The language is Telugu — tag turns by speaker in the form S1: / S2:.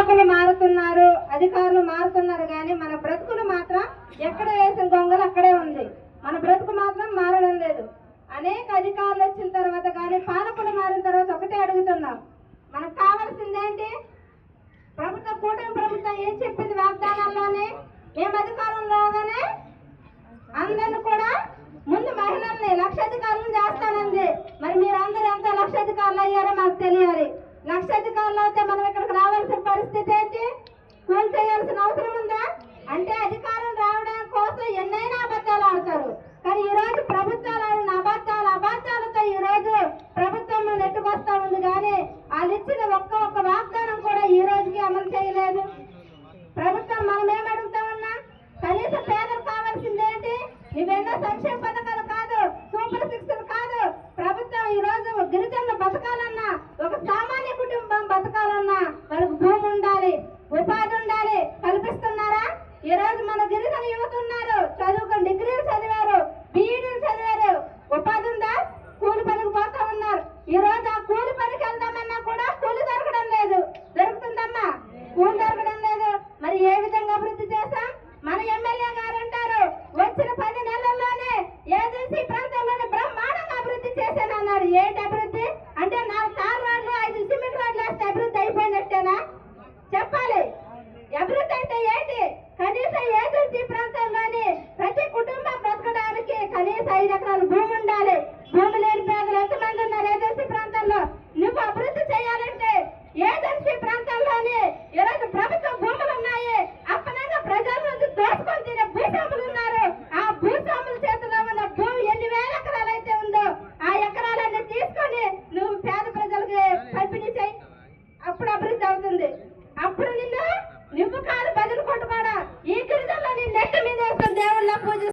S1: పాలకులు మారుతున్నారు, అధికారులు మారుతున్నారు, కానీ మన బ్రతుకులు మాత్రం ఎక్కడ వేసిన గొంగలు అక్కడే ఉంది. మన బ్రతుకు మాత్రం మారడం లేదు. అనేక అధికారులు వచ్చిన తర్వాత కానీ పాలకులు మారిన తర్వాత ఒకటే అడుగుతున్నాం, మనకు కావాల్సిందేంటి? కూటమి ప్రభుత్వం ఏం చెప్పింది వాగ్దానాల్లోనే? మేము అధికారంలో రాగానే అందరిని కూడా ముందు మహిళల్ని లక్షాధికారులను చేస్తానంది. మరి మీరందరూ ఎంత లక్షాధికారులు అయ్యారో మాకు తెలియాలి. లక్షాధికారులు అయితే మనం ఇక్కడికి రావాల్సిన పరిస్థితి ఏంటి? కూల్ చేయాల్సిన అవసరం ఉందా? అంటే అధికారం రావడం కోసం ఎన్నైనా అబద్ధాలు ఆడతారు. కానీ ఈ రోజు ప్రభుత్వాలు ఆడిన అబద్ధాలతో ఈ రోజు ప్రభుత్వం నెట్టుకొస్తా ఉంది. కానీ వాళ్ళు ఇచ్చిన ఒక్క వాగ్దానం కూడా ఈ రోజుకి అమలు చేయలేదు ప్రభుత్వం. మనం ఏమడుగుతా ఉన్నా, కనీసం పేదలు కావాల్సిందేంటి? నువ్వెన్నో సంక్షేమ పథకాలు కాదు, సూపర్ సిక్స్ కాదు. ప్రభుత్వం ఈ రోజు గిరిజనులు బతకాలన్నా, ఒక సామాన్య కుటుంబం బతకాలన్నా వాళ్ళకు భూమి ఉండాలి, ఉపాధి ఉండాలి. కల్పిస్తున్నారా? ఈ రోజు మన గిరిజన యువత ఉన్నారు, చదువుకుని డిగ్రీలు చదివారు, బీఈడీలు చదివారు. ఉపాధి ఉందా? కూలి పనికి పోతా ఉన్నారు. ఈ రోజు ఆ కూలి పనికి వెళ్దామన్నా కూడా కూలి దొరకడం లేదు. దొరుకుతుందమ్మా? కూలి దొరకడం లేదు. మరి ఏ విధంగా అభివృద్ధి చేస్తాం? మన ఎమ్మెల్యే గారు అంటారు, వచ్చిన 10 నెలల్లోనే ఏజెన్సీ ప్రాంతాల్లోనే బ్రహ్మాండంగా అభివృద్ధి చేశానన్నాడు. ఏంటి అభివృద్ధి అంటే? 4 తార్ రోడ్లు 5 సిమెంట్ రోడ్లు వేస్తే అభివృద్ధి అయిపోయినట్టేనా? చెప్పాలి. అభివృద్ధి అంటే ఏంటి? కనీసం ఏజెన్సీ ప్రాంతాల్లోని ప్రతి కుటుంబం బ్రతకడానికి కనీసం 5 ఎకరాల భూమి ఉండాలి. భూమి లేని పేదలు ఎంతమంది ఉన్నారు ఏజెన్సీ ప్రాంతాల్లో? నువ్వు అభివృద్ధి చేయాలంటే ఏజెన్సీ ప్రాంతాల్లోని ఈరోజు ప్రభుత్వ భూములు ఉన్నాయి, అప్పనంగా ప్రజల నుంచి దోచుకొని తినే భూస్వాములు ఉన్నారు. ఆ భూస్వాముల చేతిలో ఉన్న భూమి ఎన్ని వేల ఎకరాలు అయితే ఉందో ఆ ఎకరాలన్నీ తీసుకొని నువ్వు పేద ప్రజలకు పంపిణీ చేయి. అప్పుడు అభివృద్ధి అవుతుంది. అప్పుడు నువ్వు కాదు బదులు కొట్టుకోడా ఈ గిరిజనులు నీ నెట్టు మీద వేసుకొని దేవుళ్ళ పూజ